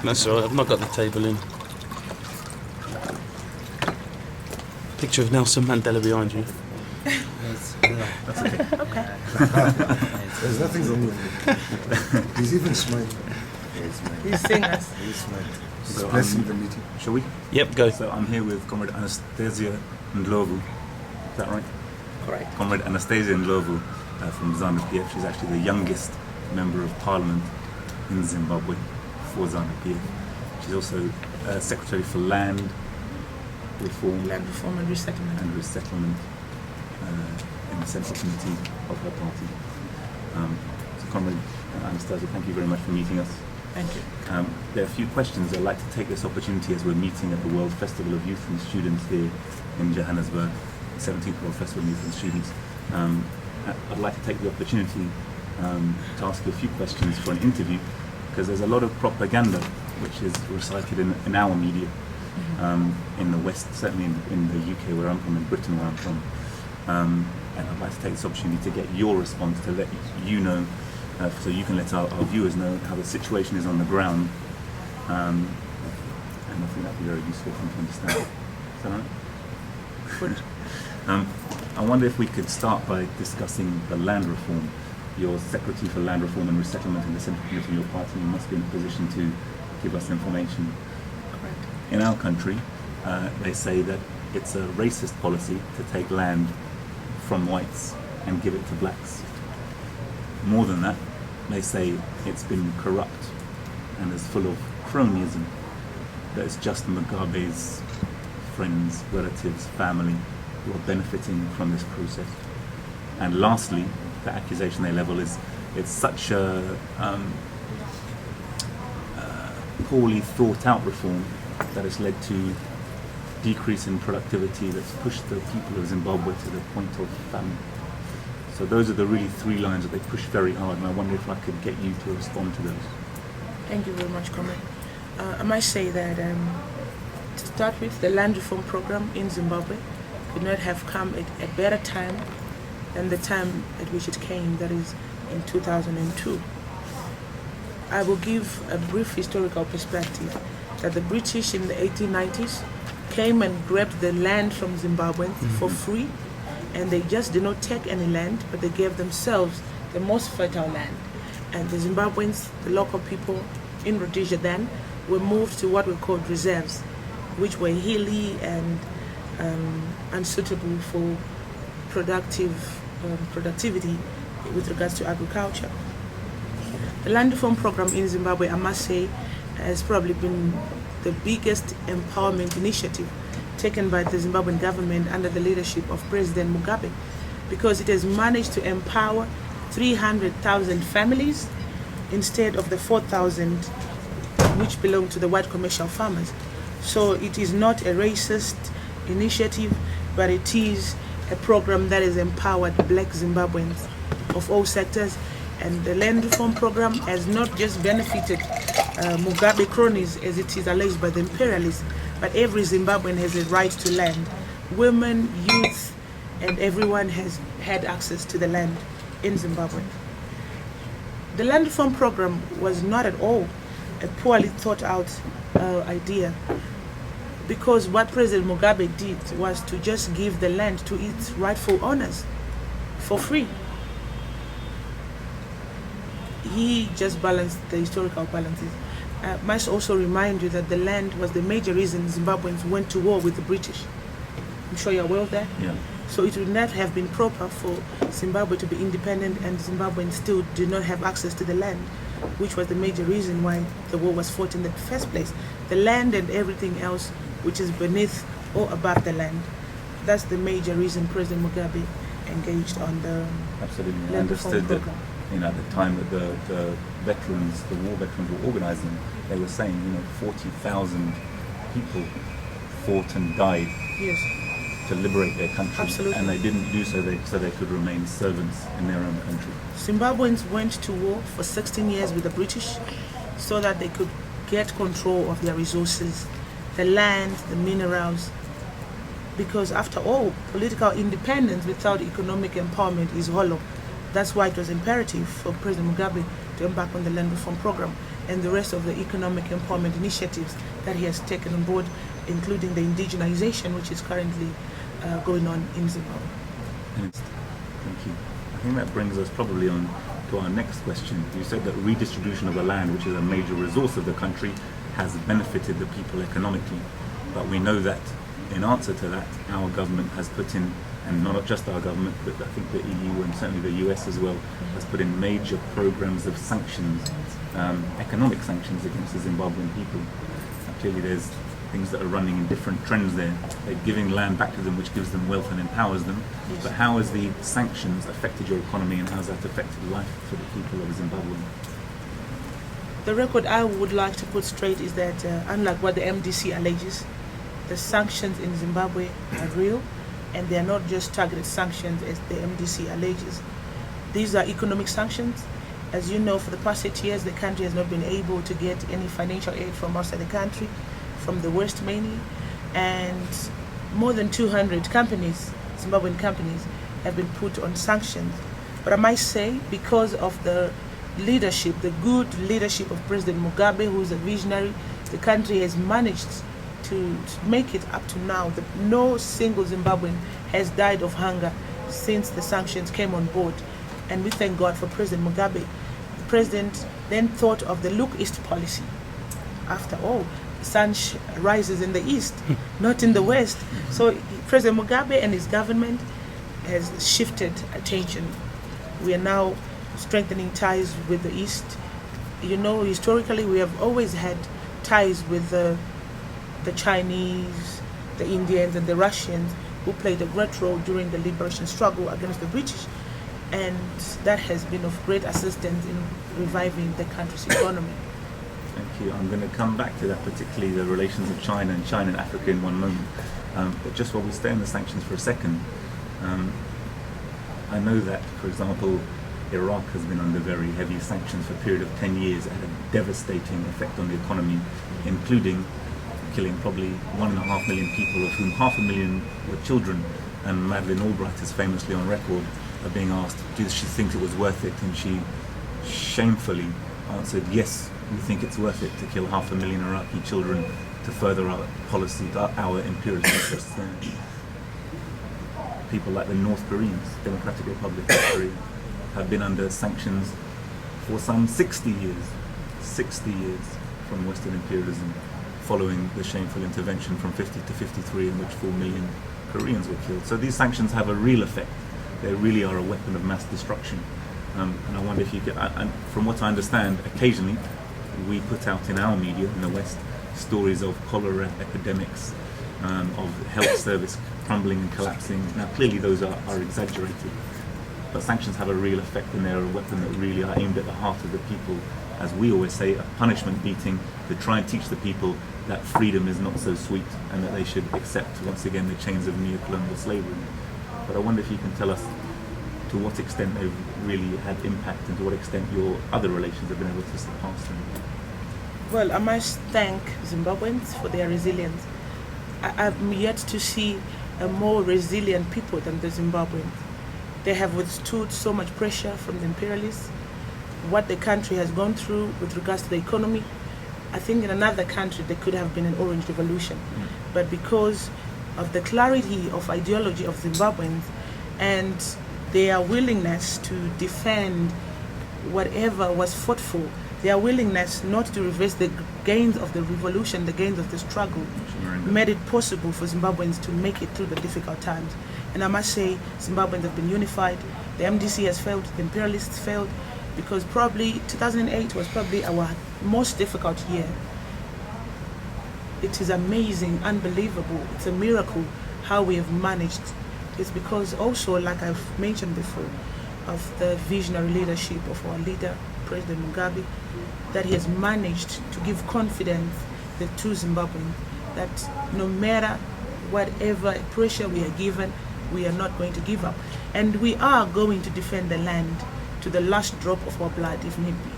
That's all right, I've not got the table in. Picture of Nelson Mandela behind you. That's okay. Okay. There's nothing wrong with it. He's even smiling. He's seeing us. He's smiling. He's So, blessing the meeting. Shall we? Yep, go. So I'm here with Comrade Anastancia Ndhlovu. Is that right? Correct. Comrade Anastancia Ndhlovu from ZANU-PF. She's actually the youngest member of parliament in Zimbabwe for ZANU-PF. She's also Secretary for Land Reform Land Reform and Resettlement. and Resettlement in the Central Committee of her party. So Comrade Anastasia, thank you very much for meeting us. Thank you. There are a few questions. I'd like to take this opportunity as we're meeting at the World Festival of Youth and Students here in Johannesburg, 17th World Festival of Youth and Students. I'd like to take the opportunity to ask you a few questions for an interview, because there's a lot of propaganda which is recited in our media, in the West, certainly in the UK where I'm from, in Britain where I'm from. And I'd like to take this opportunity to get your response, to let you know, so you can let our viewers know how the situation is on the ground. And I think that'd be very useful for them to understand. Is that all right? I wonder if we could start by discussing the land reform. You're Secretary for Land Reform and Resettlement in the Central Committee of your party. You must be in a position to give us information. Correct. In our country, they say that it's a racist policy to take land from whites and give it to blacks. More than that, they say it's been corrupt and is full of cronyism, that it's just Mugabe's friends, relatives, family who are benefiting from this process. And lastly, the accusation they level is it's such a poorly thought out reform that has led to decrease in productivity that's pushed the people of Zimbabwe to the point of famine. So those are the really three lines that they push very hard, and I wonder if I could get you to respond to those. Thank you very much, Comrade. I might say that to start with, the land reform program in Zimbabwe could not have come at a better time than the time at which it came, that is in 2002. I will give a brief historical perspective that the British in the 1890s came and grabbed the land from Zimbabweans for free, and they just did not take any land, but they gave themselves the most fertile land. And the Zimbabweans, the local people in Rhodesia then, were moved to what were called reserves, which were hilly and unsuitable for productivity with regards to agriculture. The land reform program in Zimbabwe, I must say, has probably been the biggest empowerment initiative taken by the Zimbabwean government under the leadership of President Mugabe, because it has managed to empower 300,000 families instead of the 4,000 which belong to the white commercial farmers. So it is not a racist initiative, but it is a program that has empowered black Zimbabweans of all sectors. And the land reform program has not just benefited Mugabe cronies, as it is alleged by the imperialists, but every Zimbabwean has a right to land. Women, youth, and everyone has had access to the land in Zimbabwe. The land reform program was not at all a poorly thought out idea, because what President Mugabe did was to just give the land to its rightful owners for free. He just balanced the historical balances. Must also remind you that the land was the major reason Zimbabweans went to war with the British. I'm sure you're aware of that. Yeah. So it would not have been proper for Zimbabwe to be independent and Zimbabweans still did not have access to the land, which was the major reason why the war was fought in the first place. The land and everything else which is beneath or above the land. That's the major reason President Mugabe engaged on the Absolutely. I land reform understood that, program. at the time that the veterans, the war veterans were organizing, they were saying, 40,000 people fought and died Yes. to liberate their country. Absolutely. And they didn't do so so they could remain servants in their own country. Zimbabweans went to war for 16 years with the British so that they could get control of their resources, the land, the minerals, because after all, political independence without economic empowerment is hollow. That's why it was imperative for President Mugabe to embark on the land reform program. and the rest of the economic empowerment initiatives that he has taken on board, including the indigenization, which is currently going on in Zimbabwe. Thank you. I think that brings us probably on to our next question. You said that redistribution of the land, which is a major resource of the country, has benefited the people economically. But we know that in answer to that, our government has put in, and not just our government, but I think the EU and certainly the US as well, has put in major programs of sanctions, economic sanctions against the Zimbabwean people. Clearly there's things that are running in different trends there. They're giving land back to them, which gives them wealth and empowers them. Yes. But how has the sanctions affected your economy, and how has that affected life for the people of Zimbabwe? the record I would like to put straight is that unlike what the MDC alleges, the sanctions in Zimbabwe are real, and they are not just targeted sanctions as the MDC alleges. These are economic sanctions. As you know, for the past 8 years, the country has not been able to get any financial aid from outside the country, from the West mainly, and more than 200 companies, Zimbabwean companies, have been put on sanctions. But I might say, because of the leadership, the good leadership of President Mugabe, who is a visionary, the country has managed to make it up to now that no single Zimbabwean has died of hunger since the sanctions came on board. And we thank God for President Mugabe. The president then thought of the Look East policy. After all, the sun rises in the east, not in the west. So President Mugabe and his government has shifted attention. We are now strengthening ties with the east. You know, historically we have always had ties with the Chinese, the Indians and the Russians, who played a great role during the liberation struggle against the British, and that has been of great assistance in reviving the country's economy. Thank you. I'm going to come back to that, particularly the relations of China and Africa in one moment. But just while we stay on the sanctions for a second, I know that, for example, Iraq has been under very heavy sanctions for a period of 10 years and had a devastating effect on the economy, including killing probably 1.5 million people, of whom 500,000 were children. And Madeleine Albright is famously on record of being asked, did she think it was worth it? And she shamefully answered, yes, we think it's worth it to kill 500,000 Iraqi children to further our policy, our imperialist interests there. People like the North Koreans, Democratic Republic of Korea, have been under sanctions for some 60 years from Western imperialism, following the shameful intervention from 50 to 53 in which 4 million Koreans were killed. So these sanctions have a real effect. They really are a weapon of mass destruction. And I wonder if you could, from what I understand, occasionally we put out in our media in the West stories of cholera epidemics, of health service crumbling and collapsing. Now clearly those are exaggerated, but sanctions have a real effect, and they're a weapon that really are aimed at the heart of the people. As we always say, a punishment beating to try and teach the people that freedom is not so sweet and that they should accept once again the chains of neo-colonial slavery. But I wonder if you can tell us to what extent they've really had impact and to what extent your other relations have been able to surpass them. Well, I must thank Zimbabweans for their resilience. I'm yet to see a more resilient people than the Zimbabweans. They have withstood so much pressure from the imperialists. What the country has gone through with regards to the economy, I think in another country there could have been an orange revolution. But because of the clarity of ideology of Zimbabweans and their willingness to defend whatever was fought for, their willingness not to reverse the gains of the revolution, the gains of the struggle, made it possible for Zimbabweans to make it through the difficult times. And I must say, Zimbabweans have been unified. The MDC has failed, the imperialists failed, because probably 2008 was probably our most difficult year. It is amazing, unbelievable, it's a miracle how we have managed. It's because also, like I've mentioned before, of the visionary leadership of our leader, President Mugabe, that he has managed to give confidence to Zimbabweans that no matter whatever pressure we are given, we are not going to give up. And we are going to defend the land to the last drop of our blood if need be.